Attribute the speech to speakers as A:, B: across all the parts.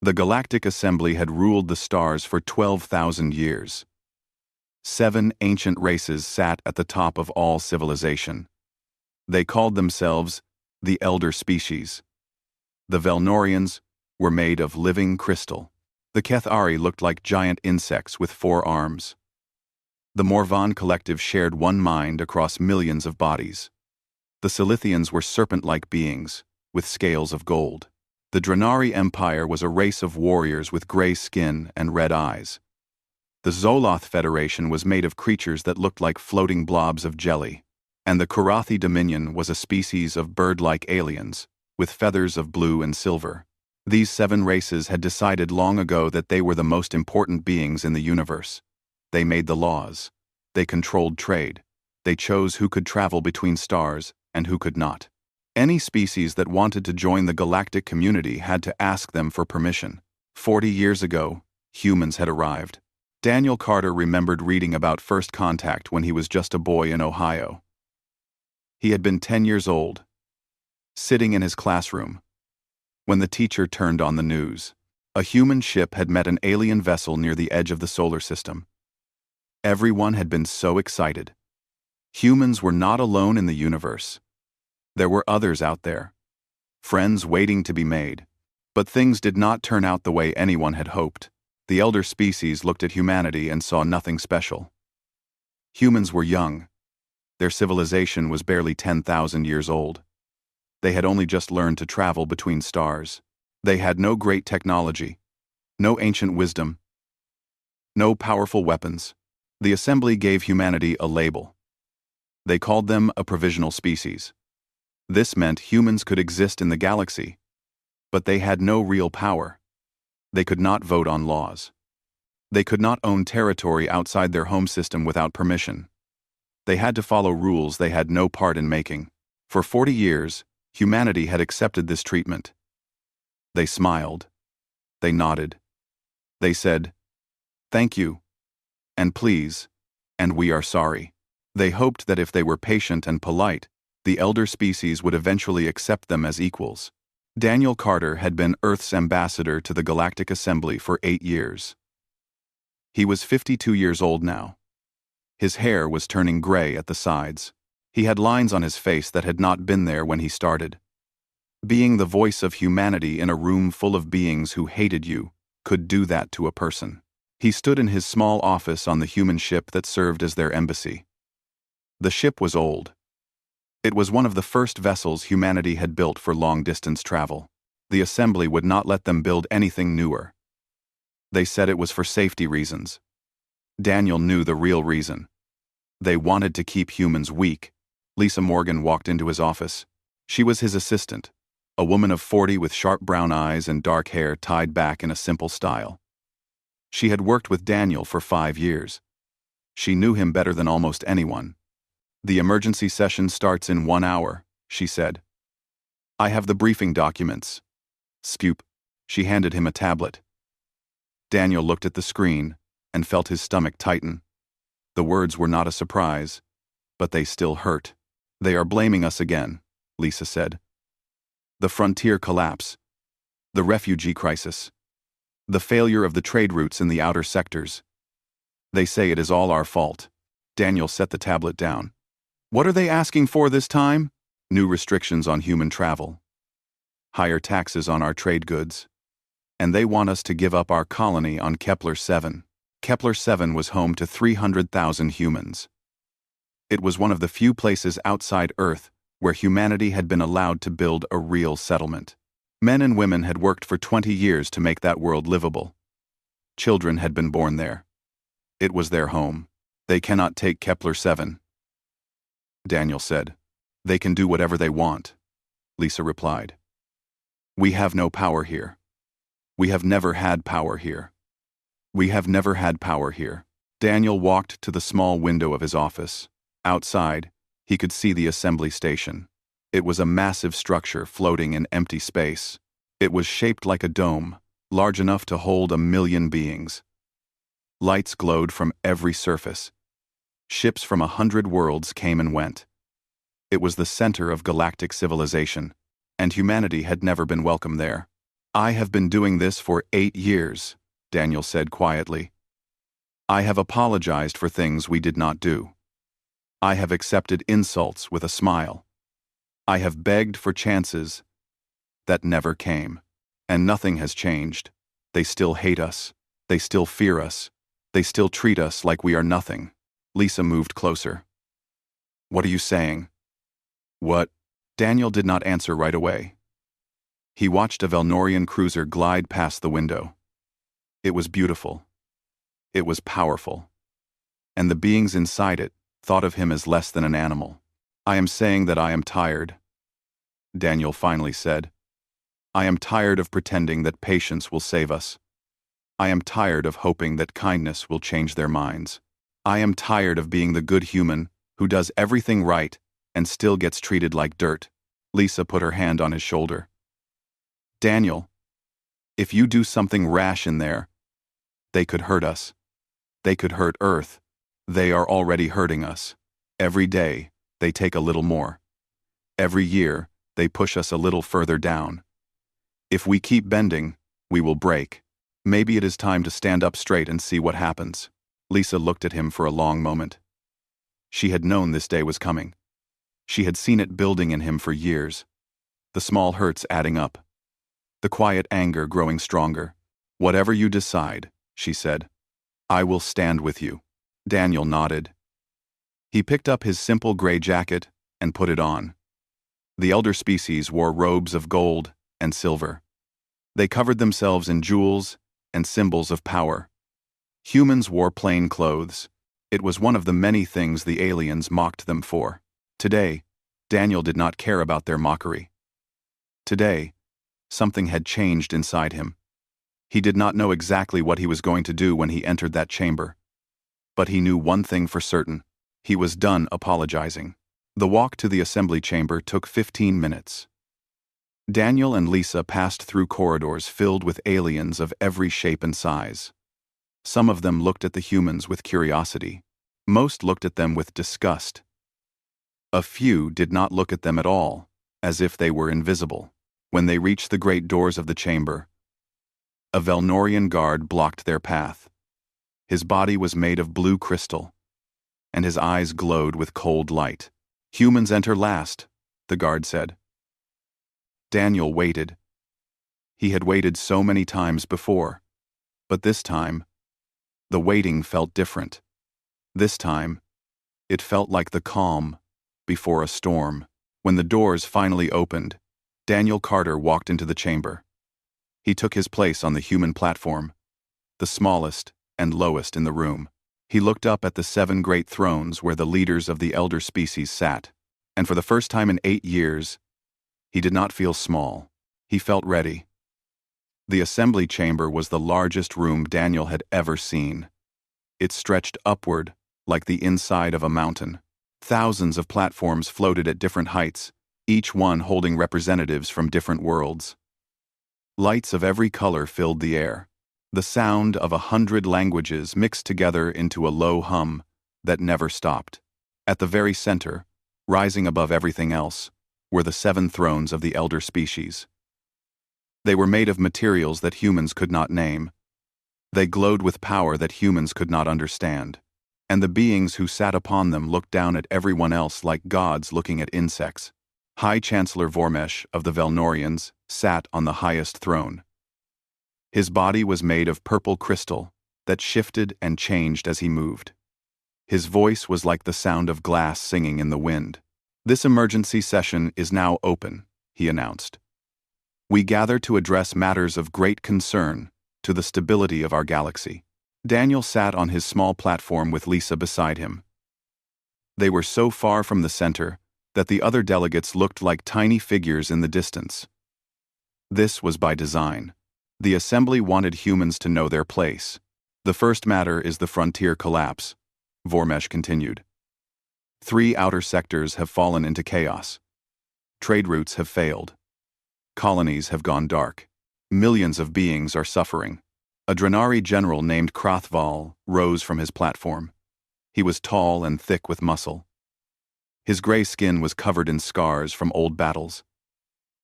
A: The Galactic Assembly had ruled the stars for 12,000 years. 7 ancient races sat at the top of all civilization. They called themselves the Elder Species. The Velnorians were made of living crystal. The Kethari looked like giant insects with 4 arms. The Morvan collective shared one mind across millions of bodies. The Silithians were serpent-like beings, with scales of gold. The Drenari Empire was a race of warriors with gray skin and red eyes. The Zoloth Federation was made of creatures that looked like floating blobs of jelly. And the Kurathi Dominion was a species of bird-like aliens, with feathers of blue and silver. These 7 races had decided long ago that they were the most important beings in the universe. They made the laws. They controlled trade. They chose who could travel between stars and who could not. Any species that wanted to join the galactic community had to ask them for permission. 40 years ago, humans had arrived. Daniel Carter remembered reading about first contact when he was just a boy in Ohio. He had been 10 years old, sitting in his classroom, when the teacher turned on the news. A human ship had met an alien vessel near the edge of the solar system. Everyone had been so excited. Humans were not alone in the universe. There were others out there, friends waiting to be made. But things did not turn out the way anyone had hoped. The elder species looked at humanity and saw nothing special. Humans were young. Their civilization was barely 10,000 years old. They had only just learned to travel between stars. They had no great technology, no ancient wisdom, no powerful weapons. The assembly gave humanity a label. They called them a provisional species. This meant humans could exist in the galaxy, but they had no real power. They could not vote on laws. They could not own territory outside their home system without permission. They had to follow rules they had no part in making. For 40 years, humanity had accepted this treatment. They smiled. They nodded. They said, "Thank you," and "Please," and "We are sorry." They hoped that if they were patient and polite, the elder species would eventually accept them as equals. Daniel Carter had been Earth's ambassador to the Galactic Assembly for 8 years. He was 52 years old now. His hair was turning gray at the sides. He had lines on his face that had not been there when he started. Being the voice of humanity in a room full of beings who hated you could do that to a person. He stood in his small office on the human ship that served as their embassy. The ship was old. It was one of the first vessels humanity had built for long-distance travel. The assembly would not let them build anything newer. They said it was for safety reasons. Daniel knew the real reason. They wanted to keep humans weak. Lisa Morgan walked into his office. She was his assistant, a woman of 40 with sharp brown eyes and dark hair tied back in a simple style. She had worked with Daniel for 5 years. She knew him better than almost anyone. "The emergency session starts in 1 hour," she said. "I have the briefing documents." Scoop. She handed him a tablet. Daniel looked at the screen and felt his stomach tighten. The words were not a surprise, but they still hurt. "They are blaming us again," Lisa said. "The frontier collapse, the refugee crisis, the failure of the trade routes in the outer sectors. They say it is all our fault." Daniel set the tablet down. "What are they asking for this time?" "New restrictions on human travel. Higher taxes on our trade goods. And they want us to give up our colony on Kepler 7. Kepler 7 was home to 300,000 humans. It was one of the few places outside Earth where humanity had been allowed to build a real settlement. Men and women had worked for 20 years to make that world livable. Children had been born there. It was their home. They cannot take Kepler 7. Daniel said. "They can do whatever they want," Lisa replied. "We have no power here. We have never had power here. We have never had power here." Daniel walked to the small window of his office. Outside, he could see the assembly station. It was a massive structure floating in empty space. It was shaped like a dome, large enough to hold 1,000,000 beings. Lights glowed from every surface. Ships from 100 worlds came and went. It was the center of galactic civilization, and humanity had never been welcome there. I have been doing this for 8 years, Daniel said quietly. I have apologized for things we did not do. I have accepted insults with a smile. I have begged for chances that never came. And nothing has changed. They still hate us. They still fear us. They still treat us like we are nothing. Lisa moved closer. What are you saying? What? Daniel did not answer right away. He watched a Velnorian cruiser glide past the window. It was beautiful. It was powerful. And the beings inside it thought of him as less than an animal. I am saying that I am tired, Daniel finally said. I am tired of pretending that patience will save us. I am tired of hoping that kindness will change their minds. I am tired of being the good human who does everything right and still gets treated like dirt. Lisa put her hand on his shoulder. Daniel, if you do something rash in there, they could hurt us. They could hurt Earth. They are already hurting us. Every day, they take a little more. Every year, they push us a little further down. If we keep bending, we will break. Maybe it is time to stand up straight and see what happens. Lisa looked at him for a long moment. She had known this day was coming. She had seen it building in him for years. The small hurts adding up. The quiet anger growing stronger. Whatever you decide, she said, I will stand with you. Daniel nodded. He picked up his simple gray jacket and put it on. The elder species wore robes of gold and silver. They covered themselves in jewels and symbols of power. Humans wore plain clothes. It was one of the many things the aliens mocked them for. Today, Daniel did not care about their mockery. Today, something had changed inside him. He did not know exactly what he was going to do when he entered that chamber. But he knew one thing for certain. He was done apologizing. The walk to the assembly chamber took 15 minutes. Daniel and Lisa passed through corridors filled with aliens of every shape and size. Some of them looked at the humans with curiosity. Most looked at them with disgust. A few did not look at them at all, as if they were invisible. When they reached the great doors of the chamber, a Velnorian guard blocked their path. His body was made of blue crystal, and his eyes glowed with cold light. Humans enter last, the guard said. Daniel waited. He had waited so many times before, but this time, the waiting felt different. This time, it felt like the calm before a storm. When the doors finally opened, Daniel Carter walked into the chamber. He took his place on the human platform, the smallest and lowest in the room. He looked up at the 7 great thrones where the leaders of the elder species sat, and for the first time in 8 years, he did not feel small. He felt ready. The assembly chamber was the largest room Daniel had ever seen. It stretched upward like the inside of a mountain. Thousands of platforms floated at different heights, each one holding representatives from different worlds. Lights of every color filled the air. The sound of 100 languages mixed together into a low hum that never stopped. At the very center, rising above everything else, were the 7 thrones of the elder species. They were made of materials that humans could not name. They glowed with power that humans could not understand. And the beings who sat upon them looked down at everyone else like gods looking at insects. High Chancellor Vormesh of the Velnorians sat on the highest throne. His body was made of purple crystal that shifted and changed as he moved. His voice was like the sound of glass singing in the wind. This emergency session is now open, he announced. We gather to address matters of great concern to the stability of our galaxy. Daniel sat on his small platform with Lisa beside him. They were so far from the center that the other delegates looked like tiny figures in the distance. This was by design. The assembly wanted humans to know their place. The first matter is the frontier collapse, Vormesh continued. 3 outer sectors have fallen into chaos. Trade routes have failed. Colonies have gone dark. Millions of beings are suffering. A Drenari general named Krathval rose from his platform. He was tall and thick with muscle. His gray skin was covered in scars from old battles.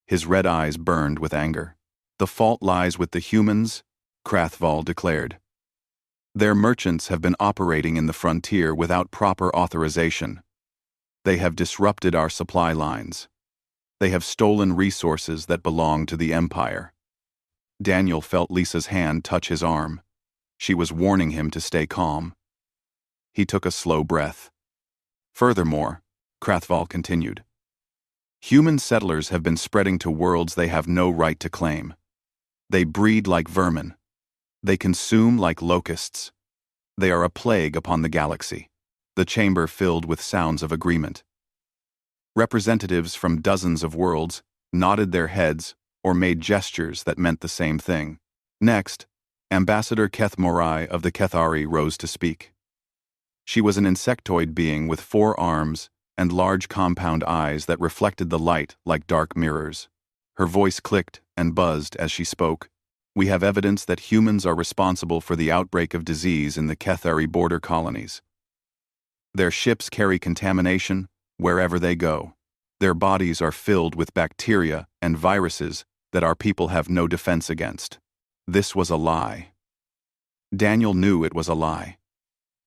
A: His red eyes burned with anger. The fault lies with the humans, Krathval declared. Their merchants have been operating in the frontier without proper authorization. They have disrupted our supply lines. They have stolen resources that belong to the Empire. Daniel felt Lisa's hand touch his arm. She was warning him to stay calm. He took a slow breath. Furthermore, Krathval continued, human settlers have been spreading to worlds they have no right to claim. They breed like vermin. They consume like locusts. They are a plague upon the galaxy. The chamber filled with sounds of agreement. Representatives from dozens of worlds nodded their heads or made gestures that meant the same thing. Next, Ambassador Keth Morai of the Kethari rose to speak. She was an insectoid being with 4 arms and large compound eyes that reflected the light like dark mirrors. Her voice clicked and buzzed as she spoke. We have evidence that humans are responsible for the outbreak of disease in the Kethari border colonies. Their ships carry contamination wherever they go. Their bodies are filled with bacteria and viruses that our people have no defense against. This was a lie. Daniel knew it was a lie.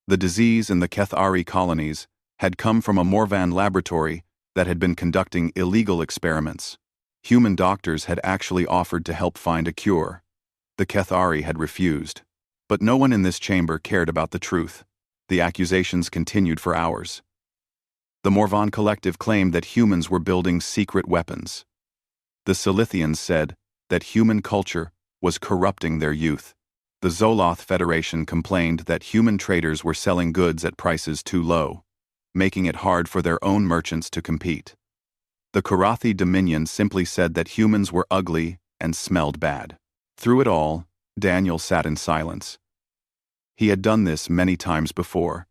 A: The disease in the Kethari colonies had come from a Morvan laboratory that had been conducting illegal experiments. Human doctors had actually offered to help find a cure. The Kethari had refused. But no one in this chamber cared about the truth. The accusations continued for hours. The Morvan Collective claimed that humans were building secret weapons. The Silithians said that human culture was corrupting their youth. The Zoloth Federation complained that human traders were selling goods at prices too low, making it hard for their own merchants to compete. The Karathi Dominion simply said that humans were ugly and smelled bad. Through it all, Daniel sat in silence. He had done this many times before.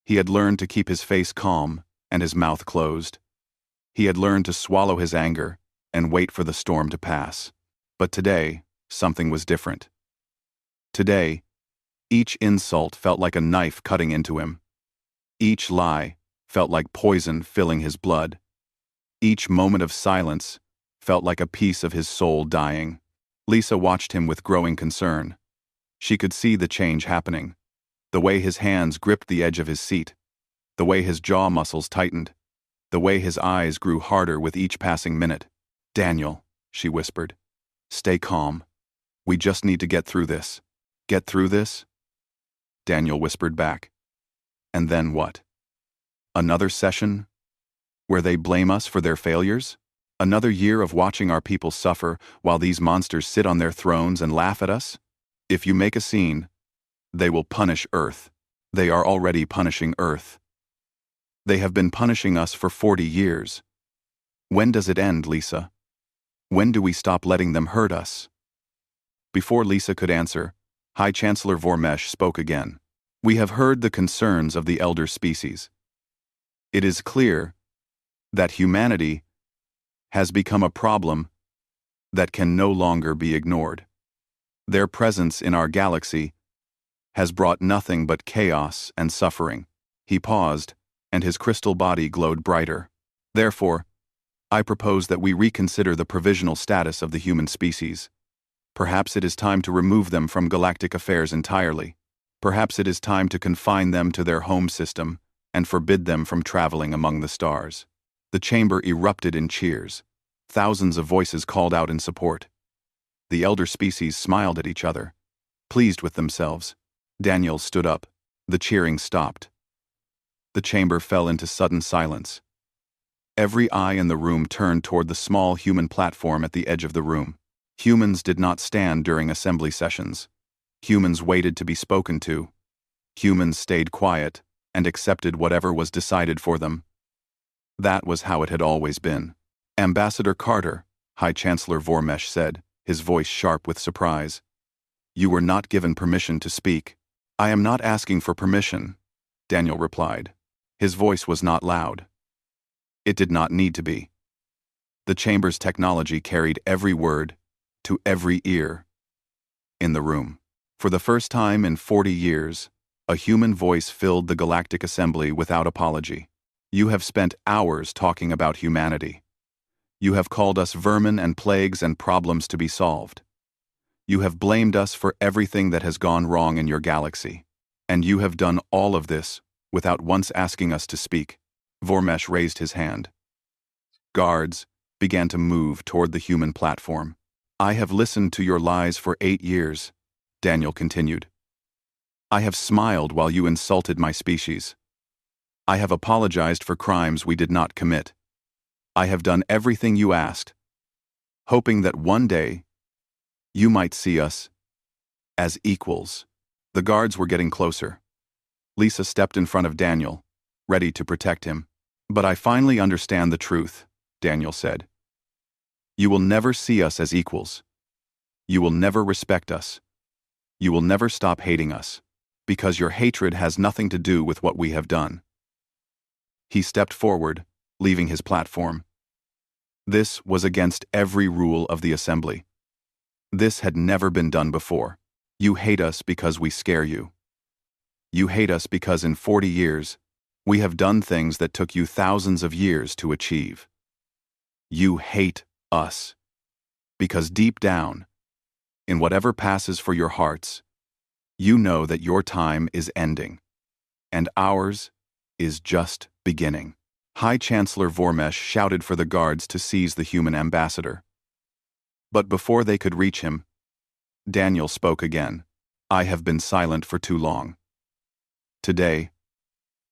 A: He had learned to keep his face calm and his mouth closed. He had learned to swallow his anger and wait for the storm to pass. But today, something was different. Today, each insult felt like a knife cutting into him. Each lie felt like poison filling his blood. Each moment of silence felt like a piece of his soul dying. Lisa watched him with growing concern. She could see the change happening. The way his hands gripped the edge of his seat. The way his jaw muscles tightened. The way his eyes grew harder with each passing minute. Daniel, she whispered, stay calm. We just need to get through this. Get through this? Daniel whispered back. And then what? Another session? Where they blame us for their failures? Another year of watching our people suffer while these monsters sit on their thrones and laugh at us? If you make a scene, they will punish Earth. They are already punishing Earth. They have been punishing us for 40 years. When does it end, Lisa? When do we stop letting them hurt us? Before Lisa could answer, High Chancellor Vormesh spoke again. We have heard the concerns of the elder species. It is clear that humanity has become a problem that can no longer be ignored. Their presence in our galaxy has brought nothing but chaos and suffering. He paused, and his crystal body glowed brighter. Therefore, I propose that we reconsider the provisional status of the human species. Perhaps it is time to remove them from galactic affairs entirely. Perhaps it is time to confine them to their home system and forbid them from traveling among the stars. The chamber erupted in cheers. Thousands of voices called out in support. The elder species smiled at each other, pleased with themselves. Daniel stood up. The cheering stopped. The chamber fell into sudden silence. Every eye in the room turned toward the small human platform at the edge of the room. Humans did not stand during assembly sessions. Humans waited to be spoken to. Humans stayed quiet and accepted whatever was decided for them. That was how it had always been. Ambassador Carter, High Chancellor Vormesh said, his voice sharp with surprise. You were not given permission to speak. I am not asking for permission, Daniel replied. His voice was not loud. It did not need to be. The chamber's technology carried every word to every ear in the room. For the first time in 40 years, a human voice filled the Galactic Assembly without apology. You have spent hours talking about humanity. You have called us vermin and plagues and problems to be solved. You have blamed us for everything that has gone wrong in your galaxy. And you have done all of this without once asking us to speak. Vormesh raised his hand. Guards began to move toward the human platform. I have listened to your lies for 8 years, Daniel continued. I have smiled while you insulted my species. I have apologized for crimes we did not commit. I have done everything you asked, hoping that one day you might see us as equals. The guards were getting closer. Lisa stepped in front of Daniel, ready to protect him. But I finally understand the truth, Daniel said. You will never see us as equals. You will never respect us. You will never stop hating us, because your hatred has nothing to do with what we have done. He stepped forward, leaving his platform. This was against every rule of the assembly. This had never been done before. You hate us because we scare you. You hate us because in 40 years, we have done things that took you thousands of years to achieve. You hate us because deep down, in whatever passes for your hearts, you know that your time is ending, and ours is just beginning. High Chancellor Vormesh shouted for the guards to seize the human ambassador. But before they could reach him, Daniel spoke again. I have been silent for too long. Today,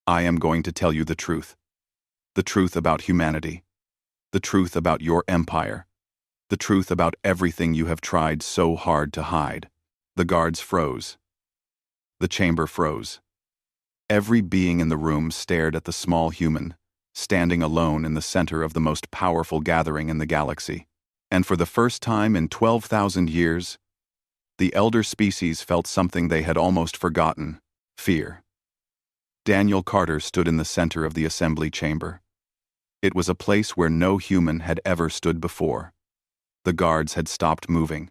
A: I am going to tell you the truth. The truth about humanity. The truth about your empire. The truth about everything you have tried so hard to hide. The guards froze. The chamber froze. Every being in the room stared at the small human, standing alone in the center of the most powerful gathering in the galaxy. And for the first time in 12,000 years, the elder species felt something they had almost forgotten: fear. Daniel Carter stood in the center of the assembly chamber. It was a place where no human had ever stood before. The guards had stopped moving.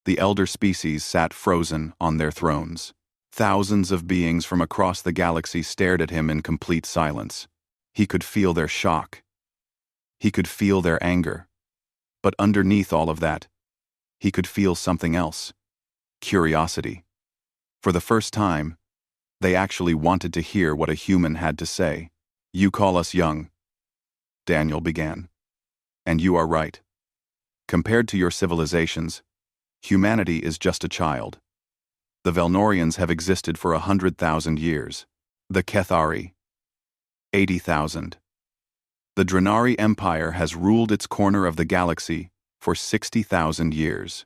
A: The elder species sat frozen on their thrones. Thousands of beings from across the galaxy stared at him in complete silence. He could feel their shock. He could feel their anger. But underneath all of that, he could feel something else: curiosity. For the first time, they actually wanted to hear what a human had to say. You call us young, Daniel began. And you are right. Compared to your civilizations, humanity is just a child. The Velnorians have existed for 100,000 years. The Kethari, 80,000. The Drenari Empire has ruled its corner of the galaxy for 60,000 years.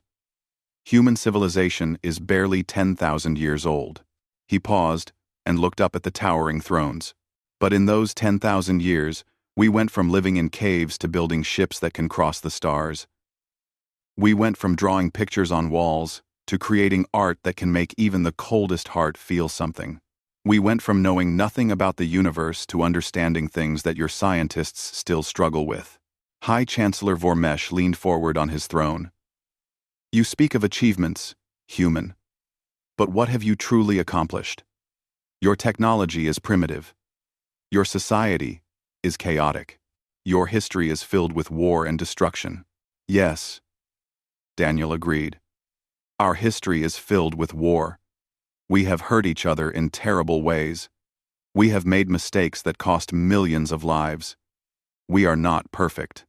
A: Human civilization is barely 10,000 years old. He paused and looked up at the towering thrones. But in those 10,000 years, we went from living in caves to building ships that can cross the stars. We went from drawing pictures on walls to creating art that can make even the coldest heart feel something. We went from knowing nothing about the universe to understanding things that your scientists still struggle with. High Chancellor Vormesh leaned forward on his throne. You speak of achievements, human. But what have you truly accomplished? Your technology is primitive. Your society is chaotic. Your history is filled with war and destruction. Yes, Daniel agreed. Our history is filled with war. We have hurt each other in terrible ways. We have made mistakes that cost millions of lives. We are not perfect.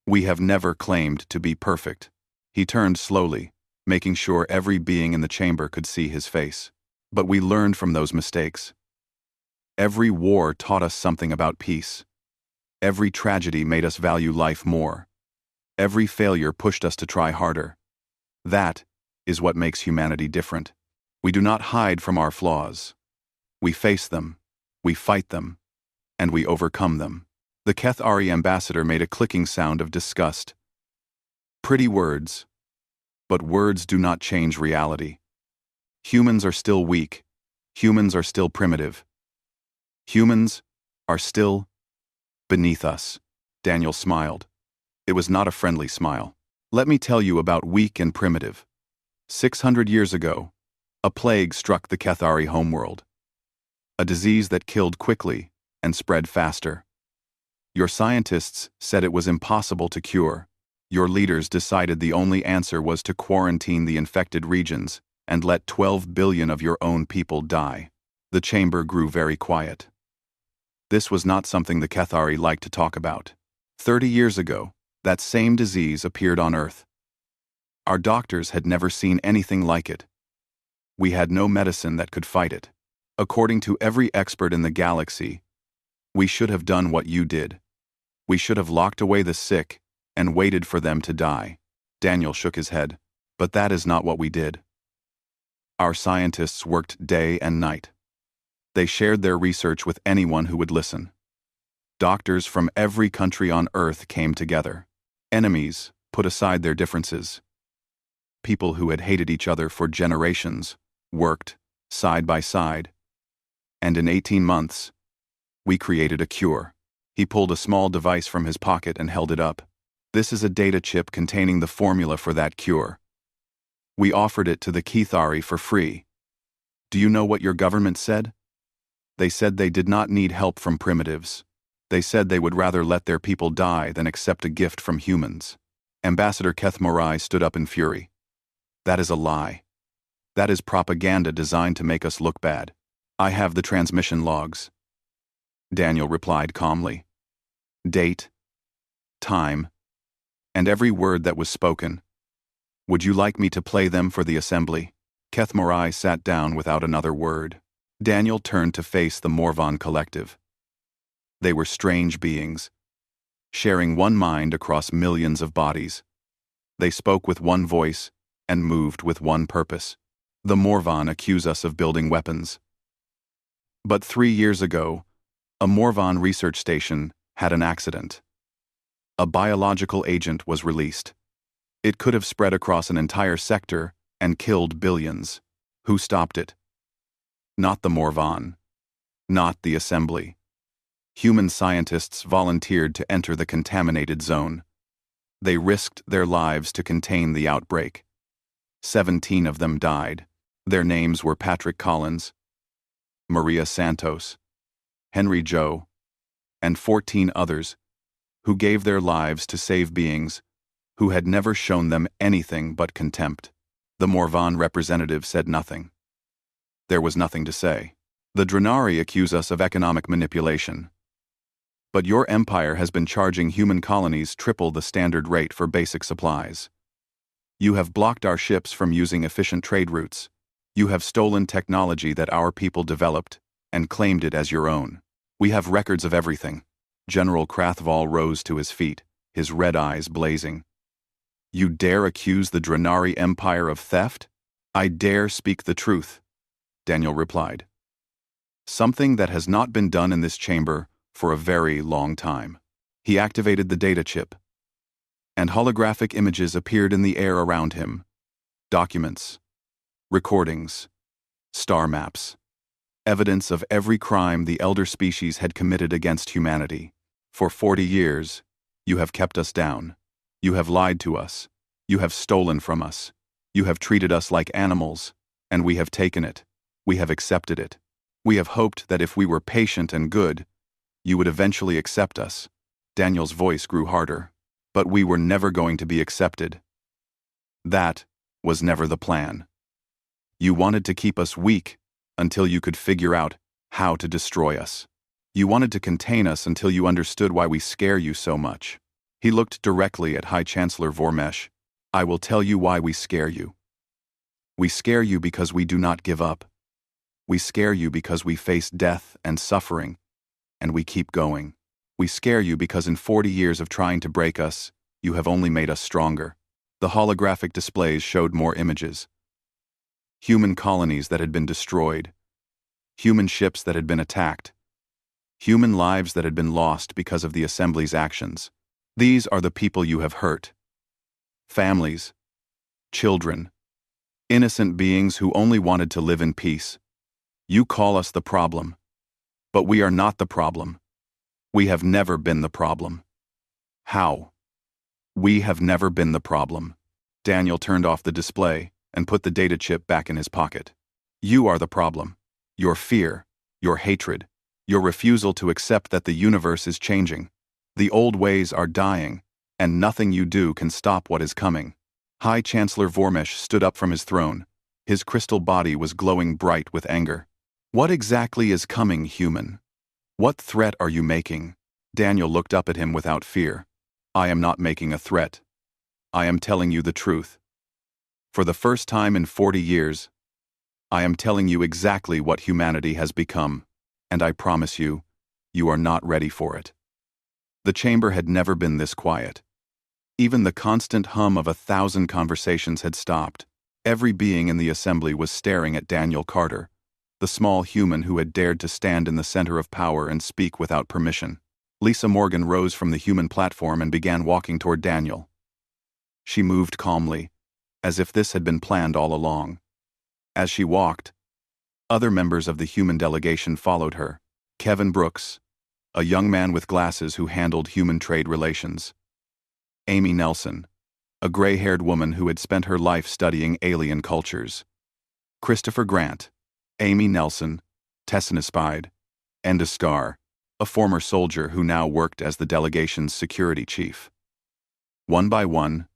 A: We have never claimed to be perfect. He turned slowly, making sure every being in the chamber could see his face. But we learned from those mistakes. Every war taught us something about peace. Every tragedy made us value life more. Every failure pushed us to try harder. That is what makes humanity different. We do not hide from our flaws. We face them, we fight them, and we overcome them. The Kethari ambassador made a clicking sound of disgust. Pretty words, but words do not change reality. Humans are still weak. Humans are still primitive. Humans are still beneath us. Daniel smiled. It was not a friendly smile. Let me tell you about weak and primitive. 600 years ago, a plague struck the Kethari homeworld. A disease that killed quickly and spread faster. Your scientists said it was impossible to cure. Your leaders decided the only answer was to quarantine the infected regions and let 12 billion of your own people die. The chamber grew very quiet. This was not something the Kethari liked to talk about. 30 years ago, that same disease appeared on Earth. Our doctors had never seen anything like it. We had no medicine that could fight it. According to every expert in the galaxy, we should have done what you did. We should have locked away the sick and waited for them to die. Daniel shook his head. But that is not what we did. Our scientists worked day and night. They shared their research with anyone who would listen. Doctors from every country on Earth came together. Enemies put aside their differences. People who had hated each other for generations worked side by side. And in 18 months, we created a cure. He pulled a small device from his pocket and held it up. This is a data chip containing the formula for that cure. We offered it to the Kethari for free. Do you know what your government said? They said they did not need help from primitives. They said they would rather let their people die than accept a gift from humans. Ambassador Keth Morai stood up in fury. That is a lie. That is propaganda designed to make us look bad. I have the transmission logs. Daniel replied calmly. Date, time, and every word that was spoken. Would you like me to play them for the assembly? Keth Morai sat down without another word. Daniel turned to face the Morvan collective. They were strange beings, sharing one mind across millions of bodies. They spoke with one voice and moved with one purpose. The Morvan accuse us of building weapons. But 3 years ago, a Morvan research station had an accident. A biological agent was released. It could have spread across an entire sector and killed billions. Who stopped it? Not the Morvan. Not the assembly. Human scientists volunteered to enter the contaminated zone. They risked their lives to contain the outbreak. 17 of them died. Their names were Patrick Collins, Maria Santos, Henry Joe, and 14 others who gave their lives to save beings who had never shown them anything but contempt. The Morvan representative said nothing. There was nothing to say. The Drenari accuse us of economic manipulation. But your empire has been charging human colonies triple the standard rate for basic supplies. You have blocked our ships from using efficient trade routes. You have stolen technology that our people developed and claimed it as your own. We have records of everything. General Krathval rose to his feet, his red eyes blazing. You dare accuse the Drenari Empire of theft? I dare speak the truth, Daniel replied. Something that has not been done in this chamber for a very long time. He activated the data chip, and holographic images appeared in the air around him. Documents, recordings, star maps, evidence of every crime the elder species had committed against humanity. For 40 years, you have kept us down. You have lied to us. You have stolen from us. You have treated us like animals, and we have taken it. We have accepted it. We have hoped that if we were patient and good, you would eventually accept us. Daniel's voice grew harder. But we were never going to be accepted. That was never the plan. You wanted to keep us weak until you could figure out how to destroy us. You wanted to contain us until you understood why we scare you so much. He looked directly at High Chancellor Vormesh. I will tell you why we scare you. We scare you because we do not give up. We scare you because we face death and suffering, and we keep going. We scare you because in 40 years of trying to break us, you have only made us stronger. The holographic displays showed more images. Human colonies that had been destroyed. Human ships that had been attacked. Human lives that had been lost because of the Assembly's actions. These are the people you have hurt. Families. Children. Innocent beings who only wanted to live in peace. You call us the problem. But we are not the problem. We have never been the problem. How? We have never been the problem. Daniel turned off the display and put the data chip back in his pocket. You are the problem. Your fear, your hatred, your refusal to accept that the universe is changing. The old ways are dying, and nothing you do can stop what is coming. High Chancellor Vormesh stood up from his throne. His crystal body was glowing bright with anger. What exactly is coming, human? What threat are you making? Daniel looked up at him without fear. I am not making a threat. I am telling you the truth. For the first time in 40 years, I am telling you exactly what humanity has become, and I promise you, you are not ready for it. The chamber had never been this quiet. Even the constant hum of 1,000 conversations had stopped. Every being in the assembly was staring at Daniel Carter, the small human who had dared to stand in the center of power and speak without permission. Lisa Morgan rose from the human platform and began walking toward Daniel. She moved calmly, as if this had been planned all along. As she walked, other members of the human delegation followed her. Kevin Brooks, a young man with glasses who handled human trade relations. Amy Nelson, a gray-haired woman who had spent her life studying alien cultures. Christopher Grant, Amy Nelson, Tessina Spide, and Askar, a former soldier who now worked as the delegation's security chief. One by one,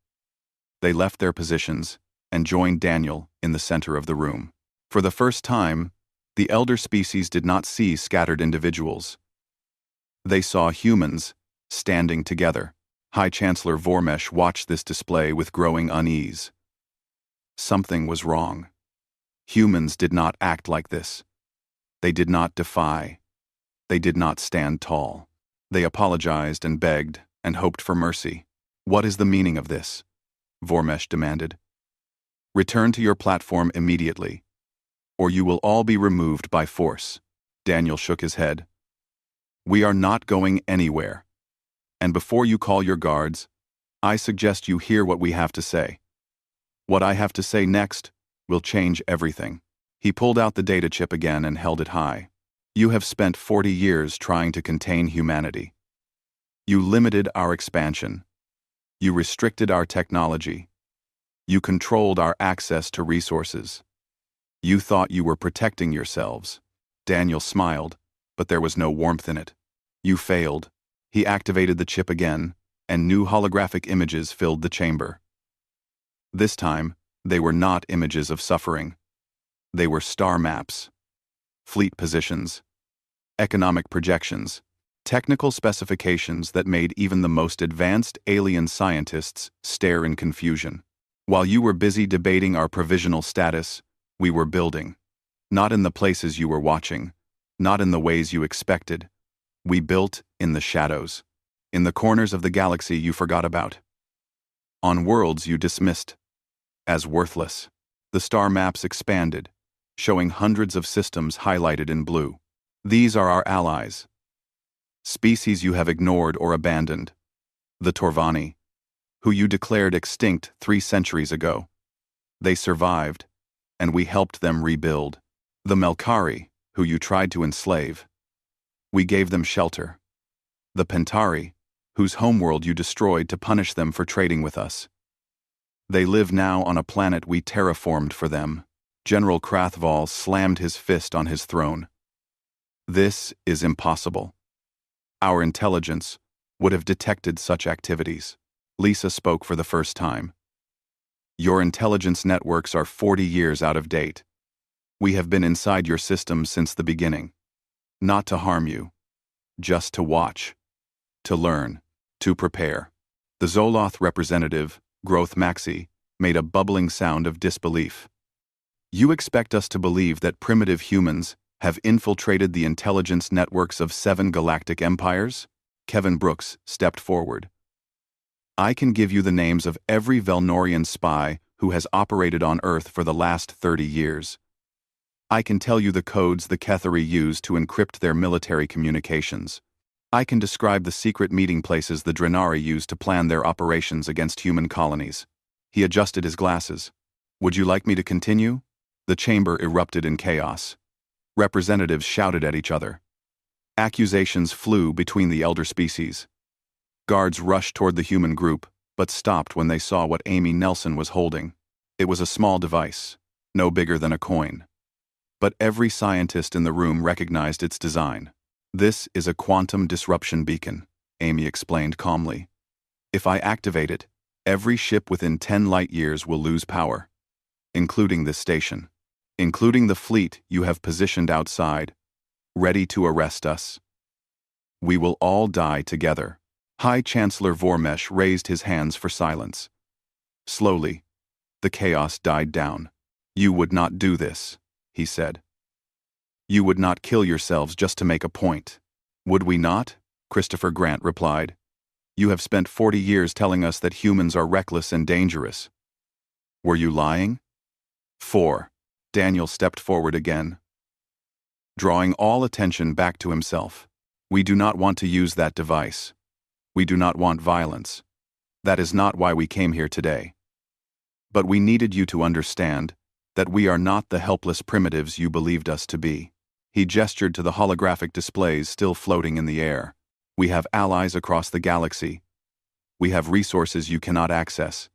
A: they left their positions and joined Daniel in the center of the room. For the first time, the elder species did not see scattered individuals. They saw humans standing together. High Chancellor Vormesh watched this display with growing unease. Something was wrong. Humans did not act like this. They did not defy. They did not stand tall. They apologized and begged and hoped for mercy. What is the meaning of this? Vormesh demanded. Return to your platform immediately, or you will all be removed by force. Daniel shook his head. We are not going anywhere. And before you call your guards, I suggest you hear what we have to say. What I have to say next will change everything. He pulled out the data chip again and held it high. You have spent 40 years trying to contain humanity. You limited our expansion. You restricted our technology. You controlled our access to resources. You thought you were protecting yourselves. Daniel smiled, but there was no warmth in it. You failed. He activated the chip again, and new holographic images filled the chamber. This time, they were not images of suffering. They were star maps, fleet positions, economic projections, technical specifications that made even the most advanced alien scientists stare in confusion. While you were busy debating our provisional status, we were building. Not in the places you were watching, not in the ways you expected. We built in the shadows, in the corners of the galaxy you forgot about. On worlds you dismissed as worthless. The star maps expanded, showing hundreds of systems highlighted in blue. These are our allies. Species you have ignored or abandoned. The Torvani, who you declared extinct 3 centuries ago. They survived, and we helped them rebuild. The Melkari, who you tried to enslave. We gave them shelter. The Pentari, whose homeworld you destroyed to punish them for trading with us. They live now on a planet we terraformed for them. General Krathval slammed his fist on his throne. This is impossible. Our intelligence would have detected such activities. Lisa spoke for the first time. Your intelligence networks are 40 years out of date. We have been inside your system since the beginning. Not to harm you, just to watch, to learn, to prepare. The Zoloth representative, Growth Maxi, made a bubbling sound of disbelief. You expect us to believe that primitive humans have infiltrated the intelligence networks of 7 galactic empires? Kevin Brooks stepped forward. I can give you the names of every Velnorian spy who has operated on Earth for the last 30 years. I can tell you the codes the Kethari use to encrypt their military communications. I can describe the secret meeting places the Drenari use to plan their operations against human colonies. He adjusted his glasses. Would you like me to continue? The chamber erupted in chaos. Representatives shouted at each other. Accusations flew between the elder species. Guards rushed toward the human group, but stopped when they saw what Amy Nelson was holding. It was a small device, no bigger than a coin. But every scientist in the room recognized its design. This is a quantum disruption beacon, Amy explained calmly. If I activate it, every ship within 10 light-years will lose power, including this station, including the fleet you have positioned outside, ready to arrest us. We will all die together. High Chancellor Vormesh raised his hands for silence. Slowly, the chaos died down. You would not do this, he said. You would not kill yourselves just to make a point. Would we not? Christopher Grant replied. You have spent 40 years telling us that humans are reckless and dangerous. Were you lying? 4. Daniel stepped forward again, drawing all attention back to himself. We do not want to use that device. We do not want violence. That is not why we came here today. But we needed you to understand that we are not the helpless primitives you believed us to be. He gestured to the holographic displays still floating in the air. We have allies across the galaxy. We have resources you cannot access.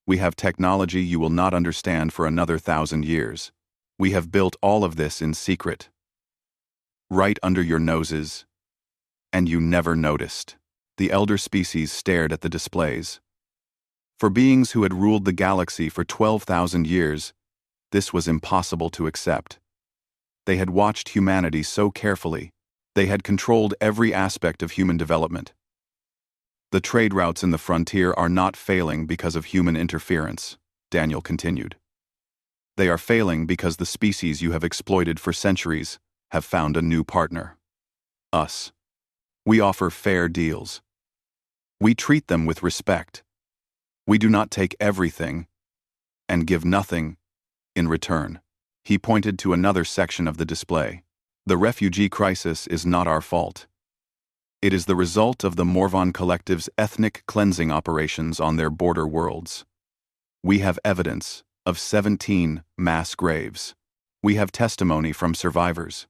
A: We have technology you will not understand for another 1,000 years. We have built all of this in secret, right under your noses, and you never noticed. The elder species stared at the displays. For beings who had ruled the galaxy for 12,000 years, this was impossible to accept. They had watched humanity so carefully. They had controlled every aspect of human development. The trade routes in the frontier are not failing because of human interference, Daniel continued. They are failing because the species you have exploited for centuries have found a new partner. Us. We offer fair deals. We treat them with respect. We do not take everything and give nothing in return. He pointed to another section of the display. The refugee crisis is not our fault. It is the result of the Morvan Collective's ethnic cleansing operations on their border worlds. We have evidence of 17 mass graves. We have testimony from survivors.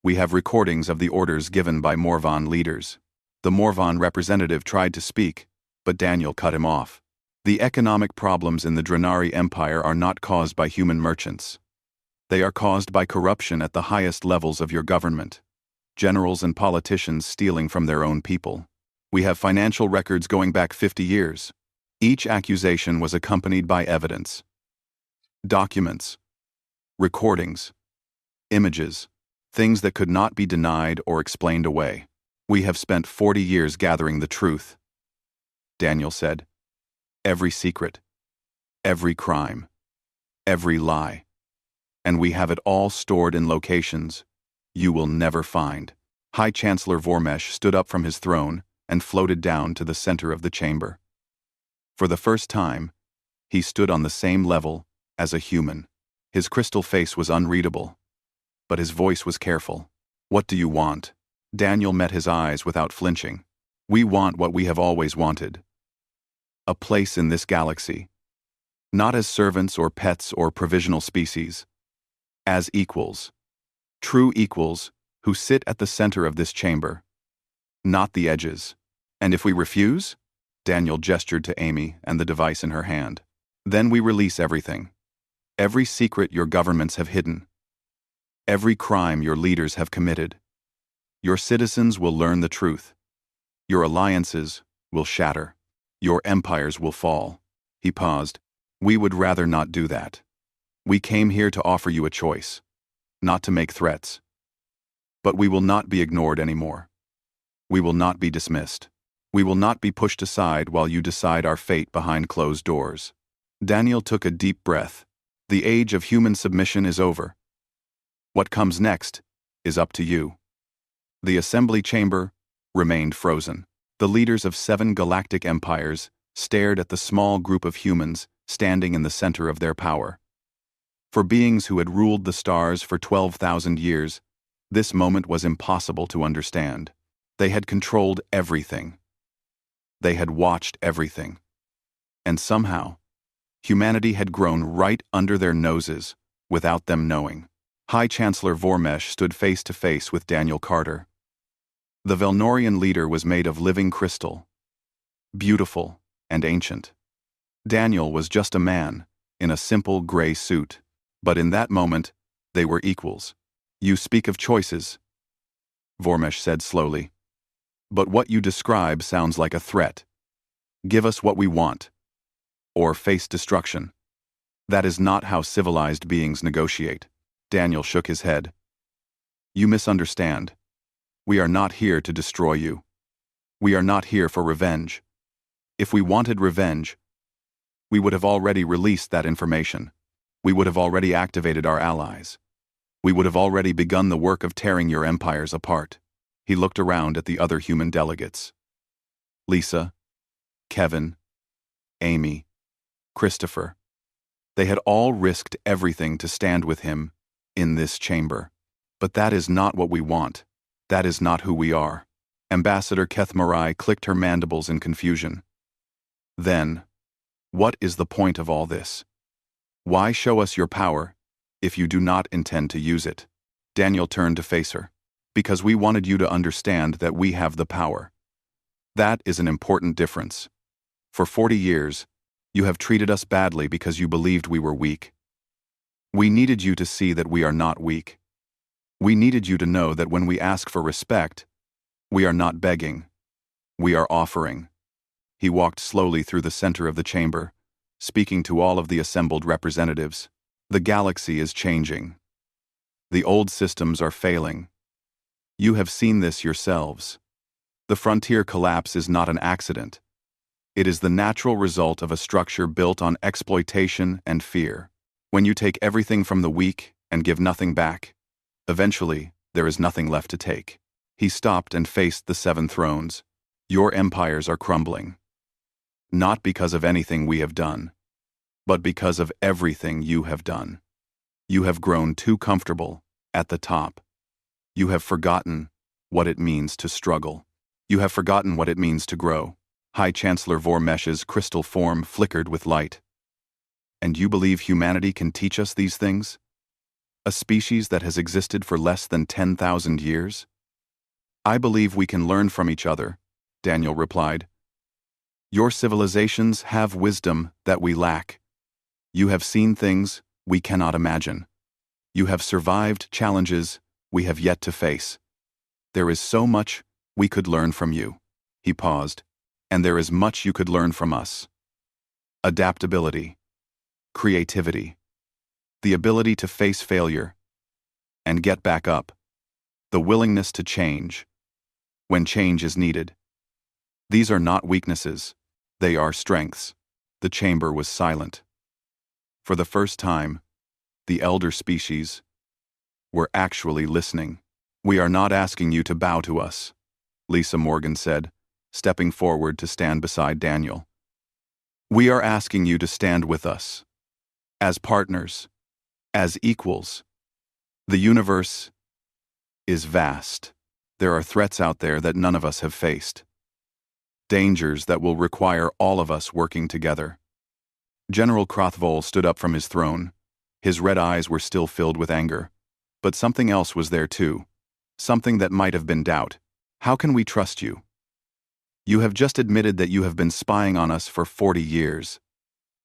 A: We have recordings of the orders given by Morvan leaders. The Morvan representative tried to speak, but Daniel cut him off. The economic problems in the Drenari Empire are not caused by human merchants. They are caused by corruption at the highest levels of your government. Generals and politicians stealing from their own people. We have financial records going back 50 years. Each accusation was accompanied by evidence. Documents, recordings, images, things that could not be denied or explained away. We have spent 40 years gathering the truth, Daniel said. Every secret, every crime, every lie. And we have it all stored in locations you will never find. High Chancellor Vormesh stood up from his throne and floated down to the center of the chamber. For the first time, he stood on the same level as a human. His crystal face was unreadable, but his voice was careful. What do you want? Daniel met his eyes without flinching. We want what we have always wanted. A place in this galaxy. Not as servants or pets or provisional species. As equals. True equals who sit at the center of this chamber. Not the edges. And if we refuse? Daniel gestured to Amy and the device in her hand. Then we release everything. Every secret your governments have hidden. Every crime your leaders have committed. Your citizens will learn the truth. Your alliances will shatter. Your empires will fall. He paused. We would rather not do that. We came here to offer you a choice, not to make threats. But we will not be ignored anymore. We will not be dismissed. We will not be pushed aside while you decide our fate behind closed doors. Daniel took a deep breath. The age of human submission is over. What comes next is up to you. The assembly chamber remained frozen. The leaders of 7 galactic empires stared at the small group of humans standing in the center of their power. For beings who had ruled the stars for 12,000 years, this moment was impossible to understand. They had controlled everything. They had watched everything. And somehow, humanity had grown right under their noses without them knowing. High Chancellor Vormesh stood face to face with Daniel Carter. The Velnorian leader was made of living crystal, beautiful and ancient. Daniel was just a man in a simple gray suit. But in that moment, they were equals. You speak of choices, Vormesh said slowly. But what you describe sounds like a threat. Give us what we want, or face destruction. That is not how civilized beings negotiate. Daniel shook his head. You misunderstand. We are not here to destroy you. We are not here for revenge. If we wanted revenge, we would have already released that information. We would have already activated our allies. We would have already begun the work of tearing your empires apart. He looked around at the other human delegates. Lisa, Kevin, Amy, Christopher. They had all risked everything to stand with him in this chamber. But that is not what we want. That is not who we are. Ambassador Kethmarai clicked her mandibles in confusion. Then, what is the point of all this? Why show us your power if you do not intend to use it? Daniel turned to face her. Because we wanted you to understand that we have the power. That is an important difference. For 40 years, you have treated us badly because you believed we were weak. We needed you to see that we are not weak. We needed you to know that when we ask for respect, we are not begging. We are offering. He walked slowly through the center of the chamber, speaking to all of the assembled representatives. The galaxy is changing. The old systems are failing. You have seen this yourselves. The frontier collapse is not an accident. It is the natural result of a structure built on exploitation and fear. When you take everything from the weak and give nothing back, eventually, there is nothing left to take. He stopped and faced the 7 thrones. Your empires are crumbling. Not because of anything we have done, but because of everything you have done. You have grown too comfortable at the top. You have forgotten what it means to struggle. You have forgotten what it means to grow. High Chancellor Vormesh's crystal form flickered with light. And you believe humanity can teach us these things? A species that has existed for less than 10,000 years? I believe we can learn from each other, Daniel replied. Your civilizations have wisdom that we lack. You have seen things we cannot imagine. You have survived challenges we have yet to face. There is so much we could learn from you. He paused. And there is much you could learn from us. Adaptability, creativity, the ability to face failure and get back up, the willingness to change when change is needed. These are not weaknesses, they are strengths. The chamber was silent. For the first time, the elder species were actually listening. We are not asking you to bow to us, Lisa Morgan said, stepping forward to stand beside Daniel. We are asking you to stand with us, as partners, as equals. The universe is vast. There are threats out there that none of us have faced. Dangers that will require all of us working together. General Krothvol stood up from his throne. His red eyes were still filled with anger. But something else was there too. Something that might have been doubt. How can we trust you? You have just admitted that you have been spying on us for 40 years.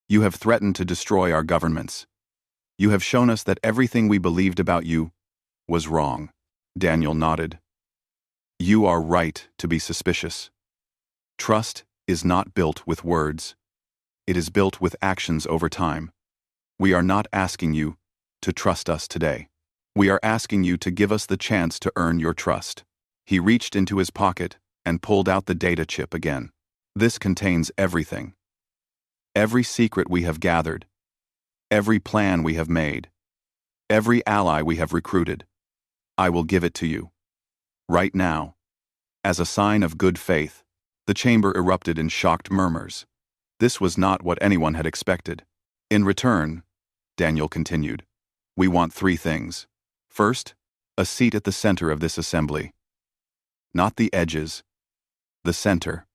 A: You have threatened to destroy our governments. You have shown us that everything we believed about you was wrong. Daniel nodded. You are right to be suspicious. Trust is not built with words. It is built with actions over time. We are not asking you to trust us today. We are asking you to give us the chance to earn your trust. He reached into his pocket and pulled out the data chip again. This contains everything. Every secret we have gathered. Every plan we have made. Every ally we have recruited. I will give it to you. Right now. As a sign of good faith. The chamber erupted in shocked murmurs. This was not what anyone had expected. In return, Daniel continued, we want 3 things. First, a seat at the center of this assembly. Not the edges. The center,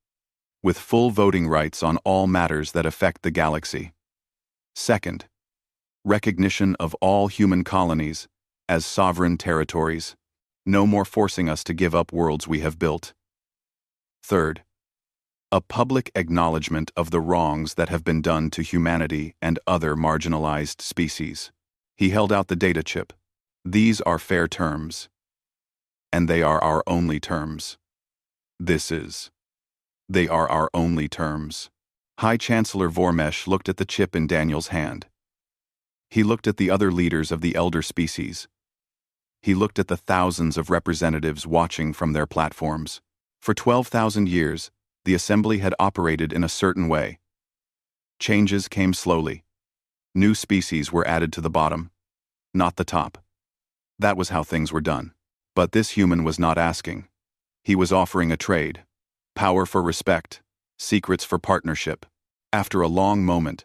A: with full voting rights on all matters that affect the galaxy. Second, recognition of all human colonies as sovereign territories, no more forcing us to give up worlds we have built. Third, a public acknowledgement of the wrongs that have been done to humanity and other marginalized species. He held out the data chip. These are fair terms. And they are our only terms. This is They are our only terms. High Chancellor Vormesh looked at the chip in Daniel's hand. He looked at the other leaders of the elder species. He looked at the thousands of representatives watching from their platforms. For 12,000 years, the assembly had operated in a certain way. Changes came slowly. New species were added to the bottom, not the top. That was how things were done. But this human was not asking. He was offering a trade. Power for respect, secrets for partnership. After a long moment,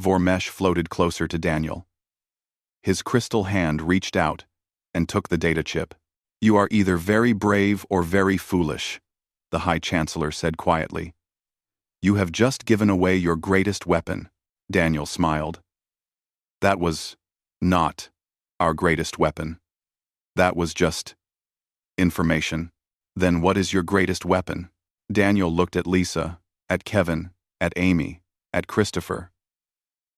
A: Vormesh floated closer to Daniel. His crystal hand reached out and took the data chip. "You are either very brave or very foolish," the High Chancellor said quietly. "You have just given away your greatest weapon." Daniel smiled. "That was not our greatest weapon. That was just information." "Then what is your greatest weapon?" Daniel looked at Lisa, at Kevin, at Amy, at Christopher.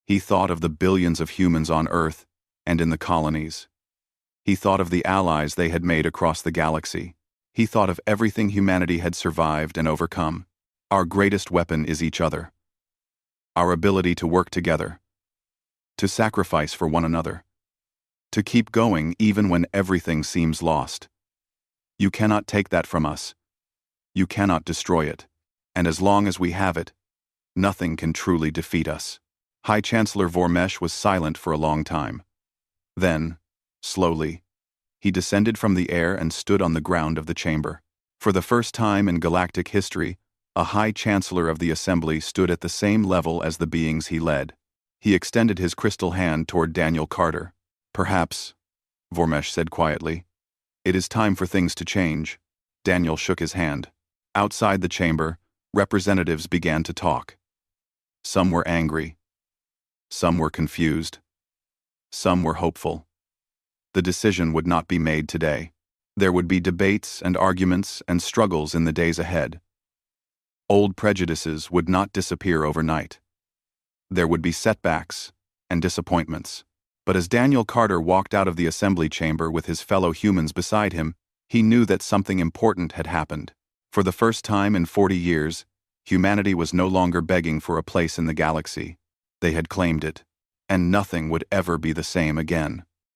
A: He thought of the billions of humans on Earth and in the colonies. He thought of the allies they had made across the galaxy. He thought of everything humanity had survived and overcome. Our greatest weapon is each other. Our ability to work together. To sacrifice for one another. To keep going even when everything seems lost. You cannot take that from us. You cannot destroy it. And as long as we have it, nothing can truly defeat us. High Chancellor Vormesh was silent for a long time. Then, slowly, he descended from the air and stood on the ground of the chamber. For the first time in galactic history, a High Chancellor of the Assembly stood at the same level as the beings he led. He extended his crystal hand toward Daniel Carter. "Perhaps," Vormesh said quietly, "it is time for things to change." Daniel shook his hand. Outside the chamber, representatives began to talk. Some were angry. Some were confused. Some were hopeful. The decision would not be made today. There would be debates and arguments and struggles in the days ahead. Old prejudices would not disappear overnight. There would be setbacks and disappointments. But as Daniel Carter walked out of the assembly chamber with his fellow humans beside him, he knew that something important had happened. For the first time in 40 years, humanity was no longer begging for a place in the galaxy. They had claimed it, and nothing would ever be the same again.